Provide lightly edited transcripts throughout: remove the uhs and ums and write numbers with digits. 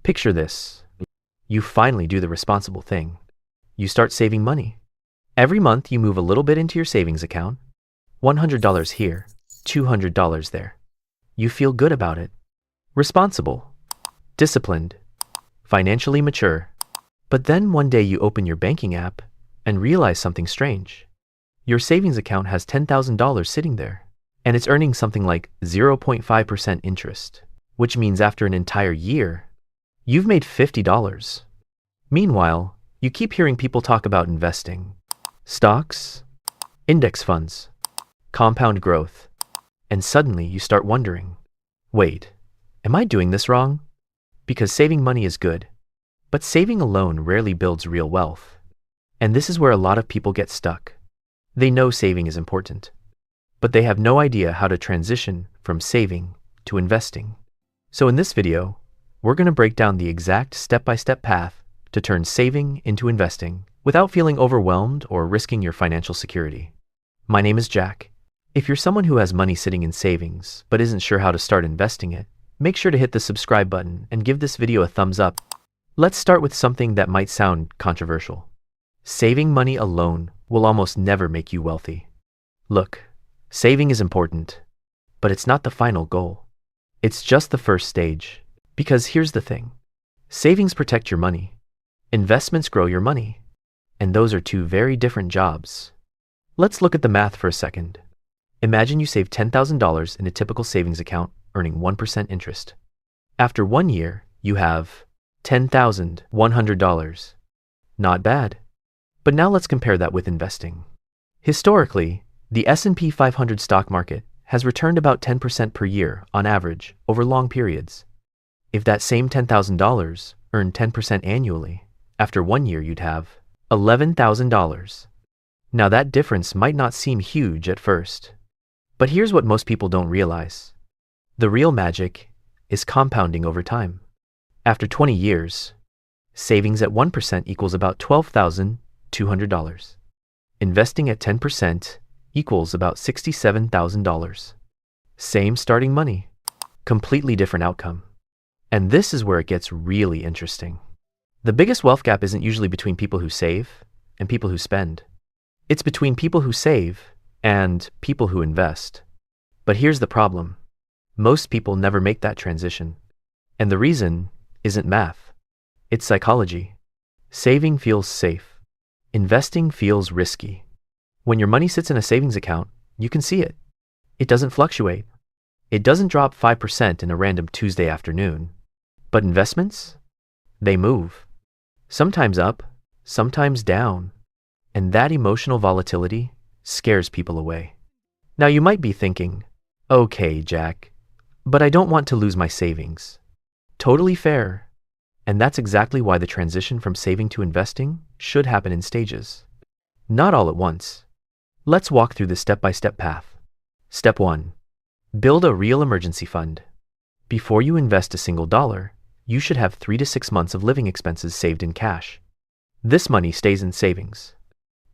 Picture this. You finally do the responsible thing. You start saving money. Every month you move a little bit into your savings account. $100 here, $200 there. You feel good about it. Responsible, disciplined, financially mature. But then one day you open your banking app and realize something strange. Your savings account has $10,000 sitting there, and it's earning something like 0.5% interest, which means after an entire year, you've made $50. Meanwhile, you keep hearing people talk about investing. Stocks, index funds, compound growth, and suddenly you start wondering, wait, am I doing this wrong? Because saving money is good, but saving alone rarely builds real wealth. And this is where a lot of people get stuck. They know saving is important, but they have no idea how to transition from saving to investing. So in this video, we're going to break down the exact step-by-step path to turn saving into investing without feeling overwhelmed or risking your financial security. My name is Jack. If you're someone who has money sitting in savings but isn't sure how to start investing it, make sure to hit the subscribe button and give this video a thumbs up. Let's start with something that might sound controversial. Saving money alone will almost never make you wealthy. Look, saving is important, but it's not the final goal. It's just the first stage. Because here's the thing. Savings protect your money. Investments grow your money. And those are two very different jobs. Let's look at the math for a second. Imagine you save $10,000 in a typical savings account earning 1% interest. After 1 year, you have $10,100. Not bad. But now let's compare that with investing. Historically, the S&P 500 stock market has returned about 10% per year on average over long periods. If that same $10,000 earned 10% annually, after 1 year you'd have $11,000. Now that difference might not seem huge at first, but here's what most people don't realize. The real magic is compounding over time. After 20 years, savings at 1% equals about $12,200. Investing at 10% equals about $67,000. Same starting money, completely different outcome. And this is where it gets really interesting. The biggest wealth gap isn't usually between people who save and people who spend. It's between people who save and people who invest. But here's the problem. Most people never make that transition. And the reason isn't math. It's psychology. Saving feels safe. Investing feels risky. When your money sits in a savings account, you can see it. It doesn't fluctuate. It doesn't drop 5% in a random Tuesday afternoon. But investments? They move. Sometimes up, sometimes down. And that emotional volatility scares people away. Now you might be thinking, okay, Jack, but I don't want to lose my savings. Totally fair. And that's exactly why the transition from saving to investing should happen in stages. Not all at once. Let's walk through the step-by-step path. Step 1. Build a real emergency fund. Before you invest a single dollar, you should have 3 to 6 months of living expenses saved in cash. This money stays in savings.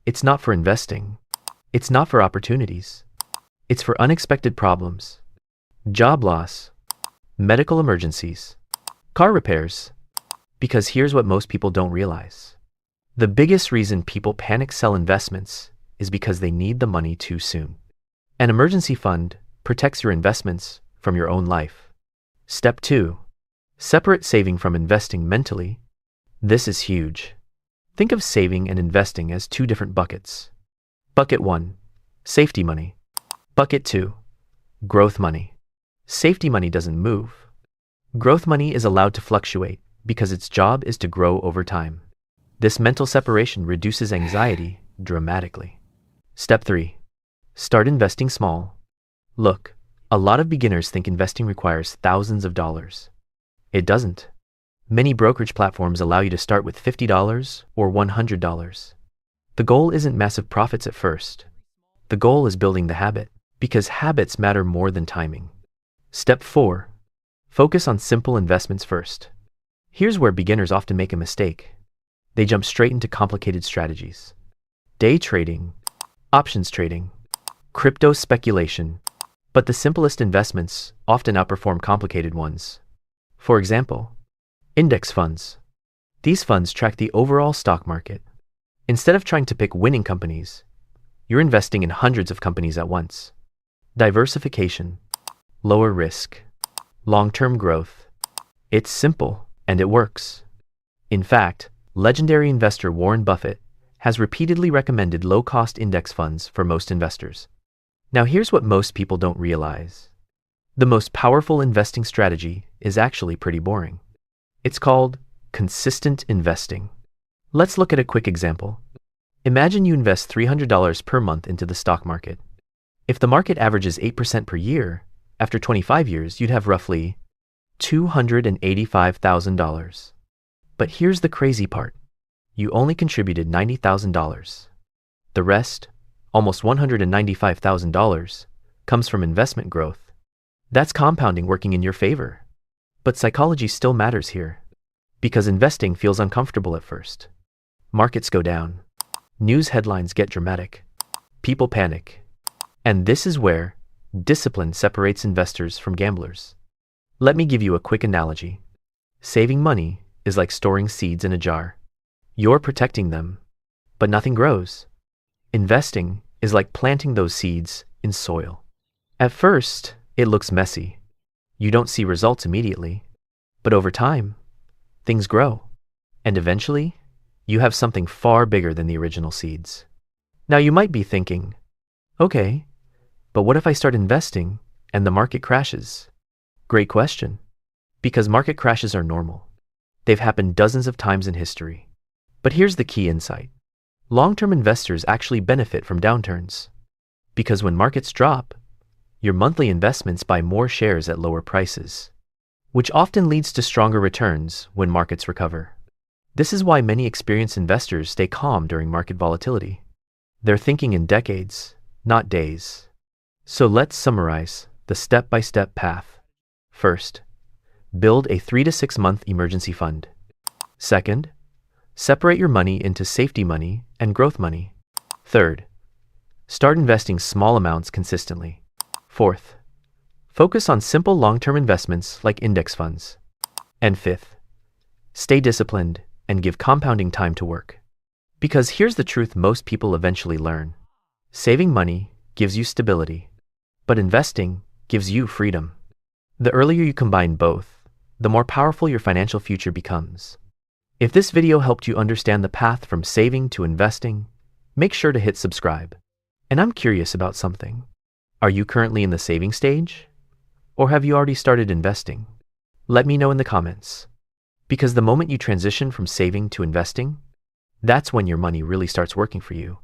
It's not for investing. It's not for opportunities. It's for unexpected problems. Job loss, medical emergencies, car repairs. Because here's what most people don't realize. The biggest reason people panic sell investments is because they need the money too soon. An emergency fund protects your investments from your own life. Step 2. Separate saving from investing mentally. This is huge. Think of saving and investing as two different buckets. Bucket 1, safety money. Bucket 2, growth money. Safety money doesn't move. Growth money is allowed to fluctuate because its job is to grow over time. This mental separation reduces anxiety dramatically. Step 3. Start investing small. Look, a lot of beginners think investing requires thousands of dollars. It doesn't. Many brokerage platforms allow you to start with $50 or $100. The goal isn't massive profits at first. The goal is building the habit, because habits matter more than timing. Step 4. Focus on simple investments first. Here's where beginners often make a mistake. They jump straight into complicated strategies. Day trading, options trading, crypto speculation. But the simplest investments often outperform complicated ones. For example, Index funds. These funds track the overall stock market. Instead of trying to pick winning companies, you're investing in hundreds of companies at once. Diversification, lower risk, long-term growth. It's simple, and it works. In fact, legendary investor Warren Buffett has repeatedly recommended low-cost index funds for most investors. Now here's what most people don't realize. The most powerful investing strategy is actually pretty boring. It's called consistent investing. Let's look at a quick example. Imagine you invest $300 per month into the stock market. If the market averages 8% per year, after 25 years, you'd have roughly $285,000. But here's the crazy part. You only contributed $90,000. The rest, almost $195,000, comes from investment growth. That's compounding working in your favor. But psychology still matters here, because investing feels uncomfortable at first. Markets go down. News headlines get dramatic. People panic. And this is where discipline separates investors from gamblers. Let me give you a quick analogy. Saving money is like storing seeds in a jar. You're protecting them, but nothing grows. Investing is like planting those seeds in soil. At first, it looks messy. You don't see results immediately, but over time, things grow. And eventually, you have something far bigger than the original seeds. Now you might be thinking, okay, but what if I start investing and the market crashes? Great question. Because market crashes are normal. They've happened dozens of times in history. But here's the key insight. Long-term investors actually benefit from downturns. Because when markets drop, your monthly investments buy more shares at lower prices, which often leads to stronger returns when markets recover. This is why many experienced investors stay calm during market volatility. They're thinking in decades, not days. So let's summarize the step-by-step path. First, build a 3 to 6 month emergency fund. Second, separate your money into safety money and growth money. Third, start investing small amounts consistently. Fourth, focus on simple long-term investments like index funds. And fifth, stay disciplined and give compounding time to work. Because here's the truth most people eventually learn. Saving money gives you stability, but investing gives you freedom. The earlier you combine both, the more powerful your financial future becomes. If this video helped you understand the path from saving to investing, make sure to hit subscribe. And I'm curious about something. Are you currently in the saving stage? Or have you already started investing? Let me know in the comments. Because the moment you transition from saving to investing, that's when your money really starts working for you.